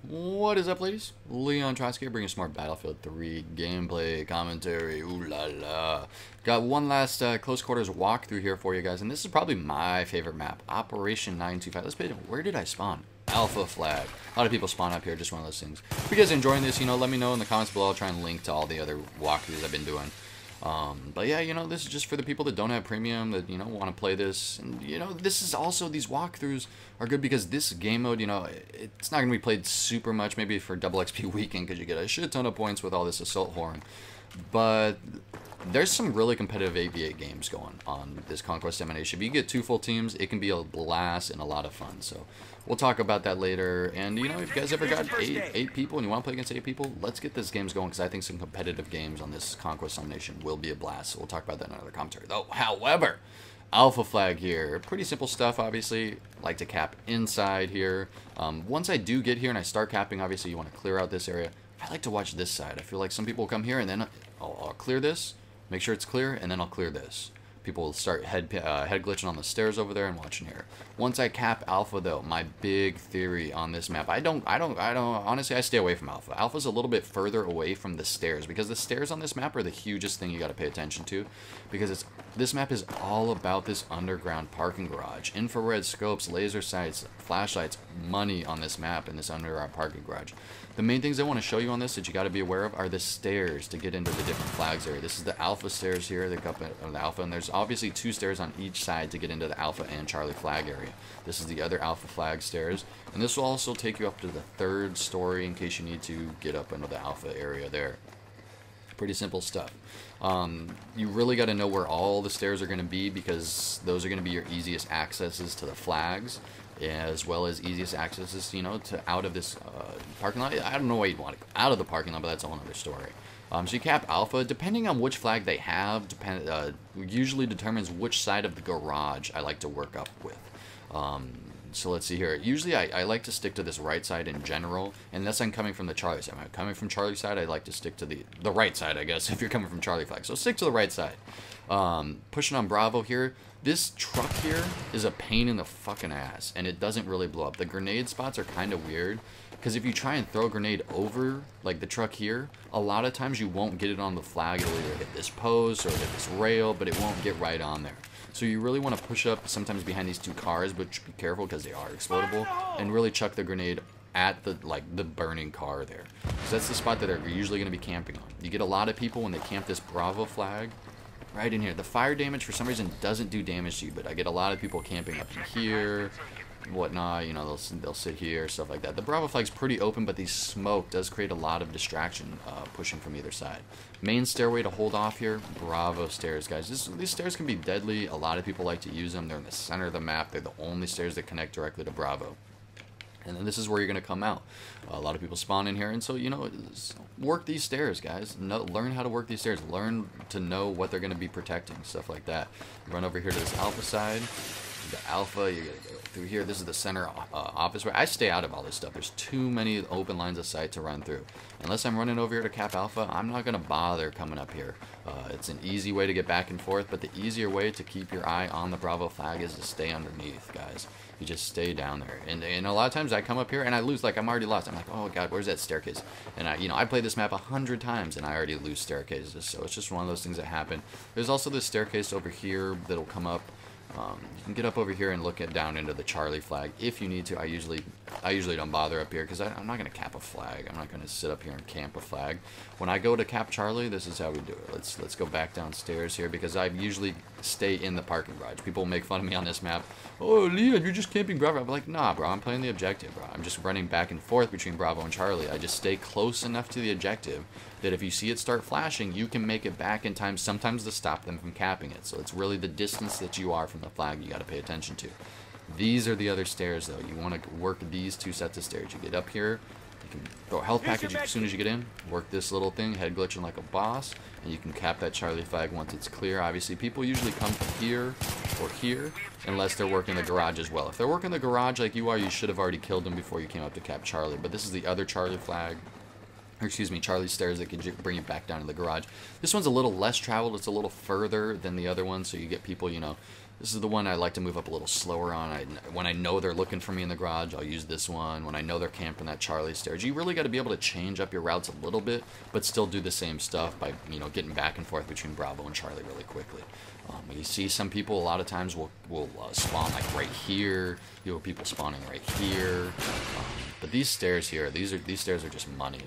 What is up, ladies? Leon Trotsky here, bringing some more Battlefield 3 gameplay commentary. Ooh la la. Got one last close quarters walkthrough here for you guys, and this is probably my favorite map, Operation 925. Let's pay. Where did I spawn? Alpha Flag. A lot of people spawn up here, just one of those things. If you guys are enjoying this, let me know in the comments below. I'll try and link to all the other walkthroughs I've been doing. But yeah, this is just for the people that don't have premium, that, want to play this. And, this is also, these walkthroughs are good because this game mode, it's not going to be played super much, maybe for double XP weekend, because you get a shit ton of points with all this assault horn. But there's some really competitive 8v8 games going on this Conquest Emanation. If you get 2 full teams, it can be a blast and a lot of fun. So we'll talk about that later. And, if you guys ever got eight people and you want to play against 8 people, let's get this games going, because I think some competitive games on this Conquest Emanation will be a blast. So we'll talk about that in another commentary. Though, however, Alpha Flag here. Pretty simple stuff, obviously. Like to cap inside here. Once I do get here and I start capping, obviously you want to clear out this area. I like to watch this side. I feel like some people will come here and then I'll clear this, make sure it's clear, and then I'll clear this. People will start head glitching on the stairs over there and watching here. Once I cap Alpha, though, my big theory on this map, I don't, honestly, I stay away from Alpha. Alpha's a little bit further away from the stairs, because the stairs on this map are the hugest thing you got to pay attention to, because this map is all about this underground parking garage. Infrared scopes, laser sights, flashlights, money on this map in this underground parking garage. The main things I want to show you on this that you got to be aware of are the stairs to get into the different flags area. This is the Alpha stairs here, the Alpha, and there's obviously 2 stairs on each side to get into the Alpha and Charlie flag area. This is the other Alpha flag stairs, and this will also take you up to the 3rd story in case you need to get up into the Alpha area there. Pretty simple stuff. You really got to know where all the stairs are going to be, because those are going to be your easiest accesses to the flags, as well as easiest accesses, to out of this parking lot. I don't know why you'd want to go out of the parking lot, but that's a whole other story. So you cap Alpha, depending on which flag they have, usually determines which side of the garage I like to work up with. So let's see here. Usually I like to stick to this right side in general, unless I'm coming from the Charlie side. If I'm coming from Charlie side, I like to stick to the right side, I guess, if you're coming from Charlie flag. So stick to the right side. Pushing on Bravo here. This truck here is a pain in the fucking ass, and it doesn't really blow up. The grenade spots are kind of weird, because if you try and throw a grenade over, like the truck here, a lot of times you won't get it on the flag. It'll either hit this post or hit this rail, but it won't get right on there. So you really want to push up sometimes behind these 2 cars, but be careful because they are explodable, and really chuck the grenade at the burning car there. So that's the spot that they're usually going to be camping on. You get a lot of people when they camp this Bravo flag right in here. The fire damage for some reason doesn't do damage to you, but I get a lot of people camping up in here, whatnot. They'll sit here, stuff like that. The Bravo flag's pretty open, but the smoke does create a lot of distraction pushing from either side. Main stairway to hold off here, Bravo stairs, guys. These stairs can be deadly. A lot of people like to use them. They're in the center of the map. They're the only stairs that connect directly to Bravo. And then this is where you're going to come out. A lot of people spawn in here, and so, work these stairs, guys. Learn how to work these stairs. Learn to know what they're going to be protecting, stuff like that. Run over here to this Alpha side. The Alpha, you gotta go through here. This is the center office. I stay out of all this stuff. There's too many open lines of sight to run through. Unless I'm running over here to cap Alpha, I'm not going to bother coming up here. It's an easy way to get back and forth, but the easier way to keep your eye on the Bravo flag is to stay underneath, guys. You just stay down there. And a lot of times I come up here and I lose, like I'm already lost. I'm like, oh god, where's that staircase? And I played this map 100 times and I already lose staircases. So it's just one of those things that happen. There's also this staircase over here that'll come up. You can get up over here and look down into the Charlie flag if you need to. I usually don't bother up here because I'm not going to cap a flag. I'm not going to sit up here and camp a flag. When I go to cap Charlie, this is how we do it. Let's go back downstairs here, because I usually stay in the parking garage. People make fun of me on this map. Oh, Leon, you're just camping Bravo. I'm like, nah, bro, I'm playing the objective, bro. I'm just running back and forth between Bravo and Charlie. I just stay close enough to the objective that if you see it start flashing, you can make it back in time, sometimes to stop them from capping it. So it's really the distance that you are from the flag you got to pay attention to. These are the other stairs, though. You want to work these 2 sets of stairs. You get up here, you can throw a health package as soon as you get in, work this little thing, head glitching like a boss, and you can cap that Charlie flag once it's clear. Obviously, people usually come from here or here, unless they're working the garage as well. If they're working the garage like you are, you should have already killed them before you came up to cap Charlie. But this is the other Charlie flag. Or excuse me, Charlie stairs that can bring you back down to the garage. This one's a little less traveled. It's a little further than the other one, so you get people, This is the one I like to move up a little slower on. When I know they're looking for me in the garage, I'll use this one. When I know they're camping that Charlie stairs, you really got to be able to change up your routes a little bit, but still do the same stuff by, you know, getting back and forth between Bravo and Charlie really quickly. You see some people a lot of times will spawn like right here. You have people spawning right here. But these stairs here, these stairs are just money.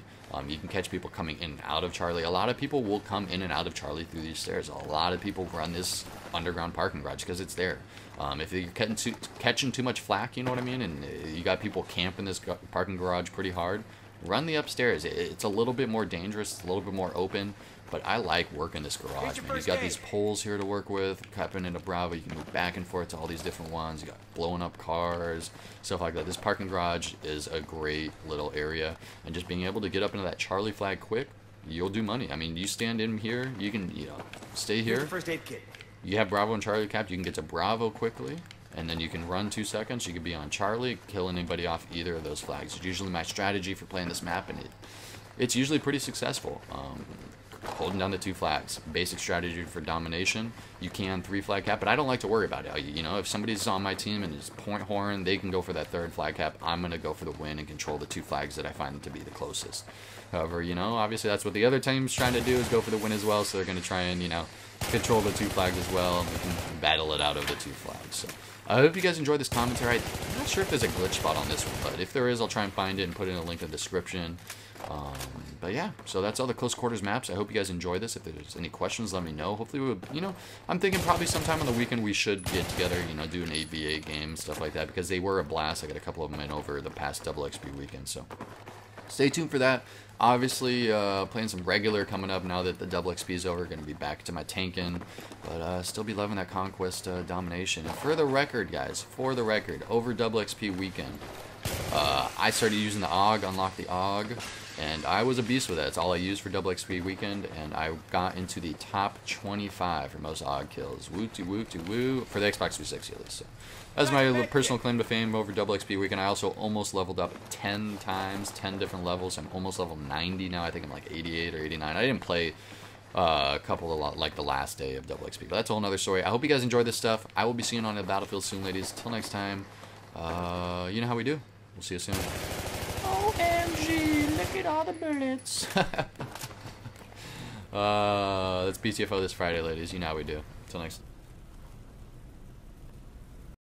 You can catch people coming in and out of Charlie. A lot of people will come in and out of Charlie through these stairs. A lot of people run this underground parking garage because it's there. If you're catching too much flack, you know what I mean, and you got people camping this parking garage pretty hard, run the upstairs. It's a little bit more dangerous, it's a little bit more open, but I like working this garage, man. You got these poles here to work with, capping into Bravo. You can move back and forth to all these different ones. You got blowing up cars, stuff like that. This parking garage is a great little area, and just being able to get up into that Charlie flag quick, you'll do money. I mean, you stand in here, you can, you know, stay here. First aid kit. You have Bravo and Charlie capped, you can get to Bravo quickly, and then you can run 2 seconds. You can be on Charlie, kill anybody off either of those flags. It's usually my strategy for playing this map, and it's usually pretty successful. Holding down the 2 flags. Basic strategy for domination. You can 3 flag cap, but I don't like to worry about it. You know, if somebody's on my team and is point horn, they can go for that 3rd flag cap. I'm going to go for the win and control the 2 flags that I find to be the closest. However, you know, obviously that's what the other team's trying to do, is go for the win as well, so they're going to try and, you know, control the 2 flags as well, and we can battle it out of the 2 flags. So I hope you guys enjoyed this commentary. I'm not sure if there's a glitch spot on this one, but if there is, I'll try and find it and put in a link in the description. But yeah, so that's all the close quarters maps. I hope you guys enjoy this. If there's any questions, let me know. Hopefully, you know, I'm thinking probably sometime on the weekend we should get together, you know, do an 8v8 game, stuff like that, because they were a blast. I got a couple of them in over the past Double XP weekend, so stay tuned for that. Obviously, playing some regular coming up now that the Double XP is over. Going to be back to my tanking, but still be loving that Conquest domination. And for the record, guys, over Double XP weekend, I started using the AUG, unlocked the AUG, and I was a beast with it. That's all I used for Double XP weekend, and I got into the top 25 for most AUG kills. Woo for the Xbox 360 at least. So that's my personal claim to fame over Double XP weekend. I also almost leveled up 10 times, 10 different levels. I'm almost level 90 now. I think I'm like 88 or 89. I didn't play a couple of like the last day of Double XP, but that's a whole nother story. I hope you guys enjoyed this stuff. I will be seeing you on the battlefield soon, ladies. Till next time, you know how we do. We'll see you soon. OMG, look at all the bullets. That's BTFO this Friday, ladies. You know how we do. Till next